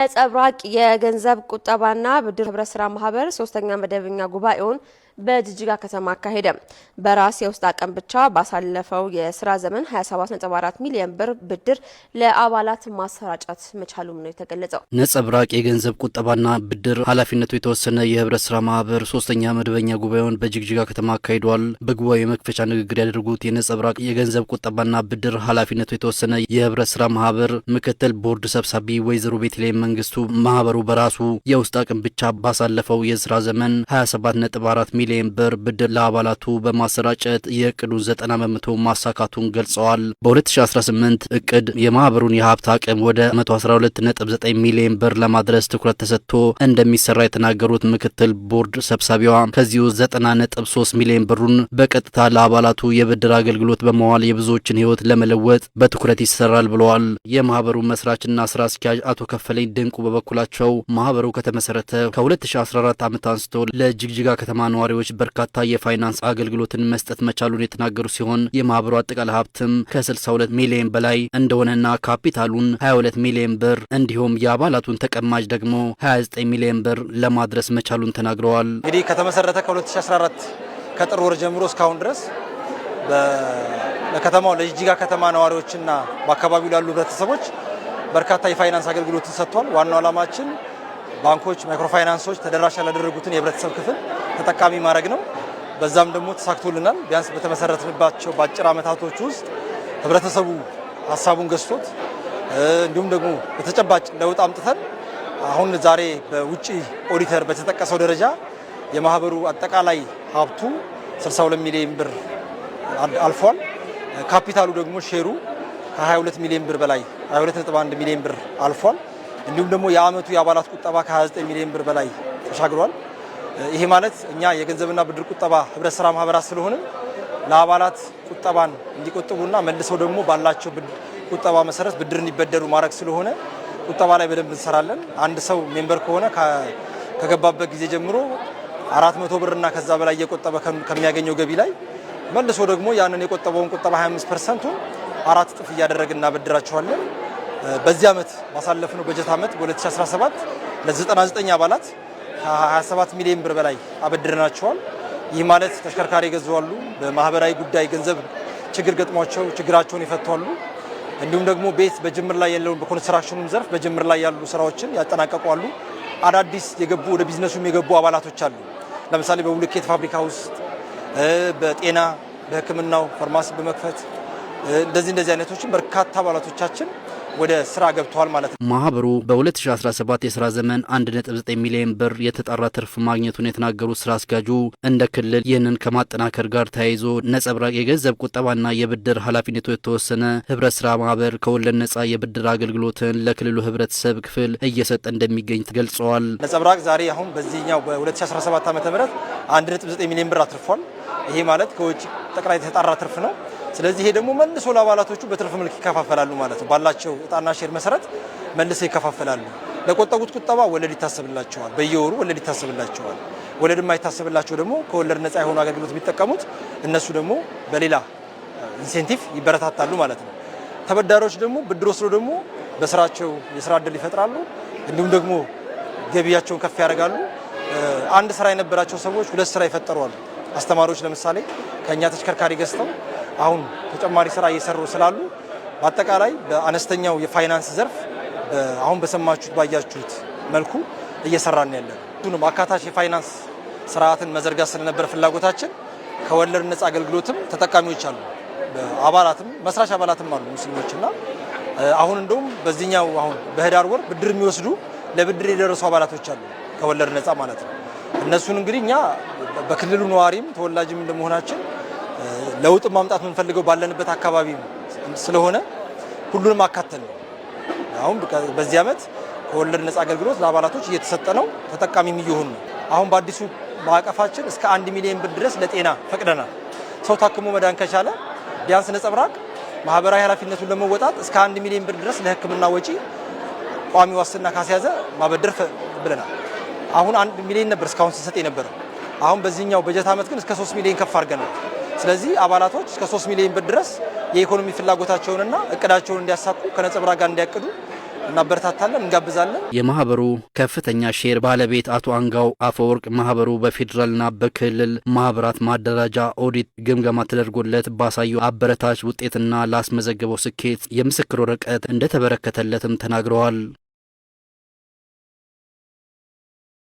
ነጸብራቅ የገንዘብ ቁጠባና ብድር ህብረት ስራ ማህበር ሶስተኛ መደበኛ ጉባኤውን በጅጅጋ ከተማ አካሄደ። በራስ የውስጥ አቅም ብቻ ባሳለፈው የስራ ዘመን 27.4 ሚሊዮን ብር ብድር ለአባላት ማሰራጨት መቻሉም ነው የተገለጸው። ነጸብራቅ የገንዘብ ቁጠባና ብድር ኃላፊነቱ የተወሰነ የህብረት ስራ ማህበር ሶስተኛ መደበኛ ጉባኤውን በጅግጅጋ ከተማ አካሂዷል። በጉባኤው የመክፈቻ ንግግር ያደረጉት የነጸብራቅ የገንዘብ ቁጠባና ብድር ኃላፊነቱ የተወሰነ የህብረት ስራ ማህበር ምክትል ቦርድ ሰብሳቢ ወይዘሮ ቤተልሔም መንግስቱ ማህበሩ በራሱ የውስጥ አቅም ብቻ ባሳለፈው የስራ ዘመን 27.4 ሚሊዮን ብር ብድር ለአባላቱ በማሰራጨት የእቅዱን 90% ማሳካቱን ገልጸዋል። በ2018 እቅድ የማህበሩን የሀብት አቅም ወደ 112.9 ሚሊዮን ብር ለማድረስ ትኩረት ተሰጥቶ እንደሚሰራ የተናገሩት ምክትል ቦርድ ሰብሳቢዋ ከዚሁ 90.3 ሚሊዮን ብሩን በቀጥታ ለአባላቱ የብድር አገልግሎት በመዋል የብዙዎችን ህይወት ለመለወጥ በትኩረት ይሰራል ብለዋል። የማህበሩ መስራችና ስራ አስኪያጅ አቶ ከፈለኝ ድንቁ በበኩላቸው ማህበሩ ከተመሰረተ ከ2014 ዓመት አንስቶ ለጅግጅጋ ከተማ ነዋሪዎች በርካታ የፋይናንስ አገልግሎትን መስጠት መቻሉን የተናገሩ ሲሆን የማህበሩ አጠቃላይ ሀብትም ከ62 ሚሊዮን በላይ እንደሆነና ካፒታሉን 22 ሚሊዮን ብር እንዲሁም የአባላቱን ተቀማጭ ደግሞ 29 ሚሊዮን ብር ለማድረስ መቻሉን ተናግረዋል። እንግዲህ ከተመሰረተ ከ2014 ከጥር ወር ጀምሮ እስካሁን ድረስ ለከተማው ለጅጅጋ ከተማ ነዋሪዎችና በአካባቢው ላሉ ህብረተሰቦች በርካታ የፋይናንስ አገልግሎትን ሰጥቷል። ዋናው ዓላማችን ባንኮች፣ ማይክሮፋይናንሶች ተደራሽ ያላደረጉትን የህብረተሰብ ክፍል ተጠቃሚ ማድረግ ነው። በዛም ደግሞ ተሳክቶልናል። ቢያንስ በተመሰረተባቸው በአጭር ዓመታቶች ውስጥ ህብረተሰቡ ሀሳቡን ገዝቶት እንዲሁም ደግሞ በተጨባጭ ለውጥ አምጥተን አሁን ዛሬ በውጪ ኦዲተር በተጠቀሰው ደረጃ የማህበሩ አጠቃላይ ሀብቱ 62 ሚሊዮን ብር አልፏል። ካፒታሉ ደግሞ ሼሩ ከ22 ሚሊዮን ብር በላይ 22.1 ሚሊዮን ብር አልፏል። እንዲሁም ደግሞ የአመቱ የአባላት ቁጠባ ከ29 ሚሊዮን ብር በላይ ተሻግሯል። ይሄ ማለት እኛ የገንዘብና ብድር ቁጠባ ህብረት ስራ ማህበራት ስለሆነ ለአባላት ቁጠባን እንዲቆጥቡና መልሰው ደግሞ ባላቸው ቁጠባ መሰረት ብድር እንዲበደሩ ማድረግ ስለሆነ ቁጠባ ላይ በደንብ እንሰራለን። አንድ ሰው ሜምበር ከሆነ ከገባበት ጊዜ ጀምሮ 400 ብርና ከዛ በላይ እየቆጠበ ከሚያገኘው ገቢ ላይ መልሶ ደግሞ ያንን የቆጠበውን ቁጠባ 25%ቱን 4 እጥፍ እያደረግን እናበድራቸዋለን። በዚህ ዓመት ባሳለፍነው በጀት ዓመት በ2017 ለ99 አባላት ከ27 ሚሊዮን ብር በላይ አበድረናቸዋል። ይህ ማለት ተሽከርካሪ ገዝተዋል፣ በማህበራዊ ጉዳይ ገንዘብ ችግር ገጥሟቸው ችግራቸውን ይፈታሉ። እንዲሁም ደግሞ ቤት በጅምር ላይ ያለውን በኮንስትራክሽኑ ዘርፍ በጅምር ላይ ያሉ ስራዎችን ያጠናቀቋሉ። አዳዲስ የገቡ ወደ ቢዝነሱም የገቡ አባላቶች አሉ። ለምሳሌ በብሎኬት ፋብሪካ ውስጥ በጤና በሕክምናው ፋርማሲ በመክፈት እንደዚህ አይነቶችን በርካታ አባላቶቻችን ወደ ስራ ገብተዋል ማለት ነው። ማህበሩ በ2017 የስራ ዘመን 1.9 ሚሊዮን ብር የተጣራ ትርፍ ማግኘቱን የተናገሩት ስራ አስኪያጁ እንደ ክልል ይህንን ከማጠናከር ጋር ተያይዞ ነጸብራቅ የገንዘብ ቁጠባና የብድር ኃላፊነቱ የተወሰነ ህብረት ስራ ማህበር ከወለድ ነጻ የብድር አገልግሎትን ለክልሉ ህብረተሰብ ክፍል እየሰጠ እንደሚገኝ ገልጸዋል። ነጸብራቅ ዛሬ አሁን በዚህኛው በ2017 ዓ.ም 1.9 ሚሊዮን ብር አትርፏል። ይሄ ማለት ከውጭ ጠቅላይ የተጣራ ትርፍ ነው። ስለዚህ ይሄ ደግሞ መልሶ ለአባላቶቹ በትርፍ መልክ ይከፋፈላሉ ማለት ነው። ባላቸው እጣና ሼር መሰረት መልሰው ይከፋፈላሉ። ለቆጠቡት ቁጠባ ወለድ ይታሰብላቸዋል፣ በየወሩ ወለድ ይታሰብላቸዋል። ወለድ የማይታሰብላቸው ደግሞ ከወለድ ነፃ የሆኑ አገልግሎት ቢጠቀሙት እነሱ ደግሞ በሌላ ኢንሴንቲቭ ይበረታታሉ ማለት ነው። ተበዳሪዎች ደግሞ ብድር ወስደው ደግሞ በስራቸው የስራ እድል ይፈጥራሉ፣ እንዲሁም ደግሞ ገቢያቸውን ከፍ ያደርጋሉ። አንድ ስራ የነበራቸው ሰዎች ሁለት ስራ ይፈጠራሉ። አስተማሪዎች ለምሳሌ ከኛ ተሽከርካሪ ገዝተው አሁን ተጨማሪ ስራ እየሰሩ ስላሉ በአጠቃላይ በአነስተኛው የፋይናንስ ዘርፍ አሁን በሰማችሁት ባያችሁት መልኩ እየሰራን ያለን ሁሉም አካታች የፋይናንስ ስርዓትን መዘርጋት ስለነበረ ፍላጎታችን ከወለድ ነጻ አገልግሎትም ተጠቃሚዎች አሉ። አባላትም መስራች አባላትም አሉ ሙስሊሞችና አሁን እንደውም በዚህኛው አሁን በህዳር ወር ብድር የሚወስዱ ለብድር የደረሱ አባላቶች አሉ ከወለድ ነጻ ማለት ነው። እነሱን እንግዲህ እኛ በክልሉ ነዋሪም ተወላጅም እንደመሆናችን ለውጥ ማምጣት የምንፈልገው ባለንበት አካባቢ ስለሆነ ሁሉንም አካተን ነው። አሁን በዚህ ዓመት ከወለድ ነጻ አገልግሎት ለአባላቶች እየተሰጠ ነው፣ ተጠቃሚም እየሆኑ ነው። አሁን በአዲሱ ማዕቀፋችን እስከ 1 ሚሊዮን ብር ድረስ ለጤና ፈቅደናል። ሰው ታክሞ መዳን ከቻለ ቢያንስ ነጸብራቅ ማህበራዊ ኃላፊነቱን ለመወጣት እስከ 1 ሚሊዮን ብር ድረስ ለሕክምና ወጪ ቋሚ ዋስትና ካስያዘ ማበደር ብለናል። አሁን 1 ሚሊዮን ነበር እስካሁን ሲሰጥ የነበረው። አሁን በዚህኛው በጀት ዓመት ግን እስከ 3 ሚሊዮን ከፍ አድርገናል። ስለዚህ አባላቶች እስከ 3 ሚሊዮን ብር ድረስ የኢኮኖሚ ፍላጎታቸውንና እቅዳቸውን እንዲያሳኩ ከነጸብራቅ ጋር እንዲያቅዱ እናበረታታለን፣ እንጋብዛለን። የማህበሩ ከፍተኛ ሼር ባለቤት አቶ አንጋው አፈወርቅ ማህበሩ በፌዴራልና በክልል ማህበራት ማደራጃ ኦዲት ግምገማ ተደርጎለት ባሳየው አበረታች ውጤትና ላስመዘገበው ስኬት የምስክር ወረቀት እንደተበረከተለትም ተናግረዋል።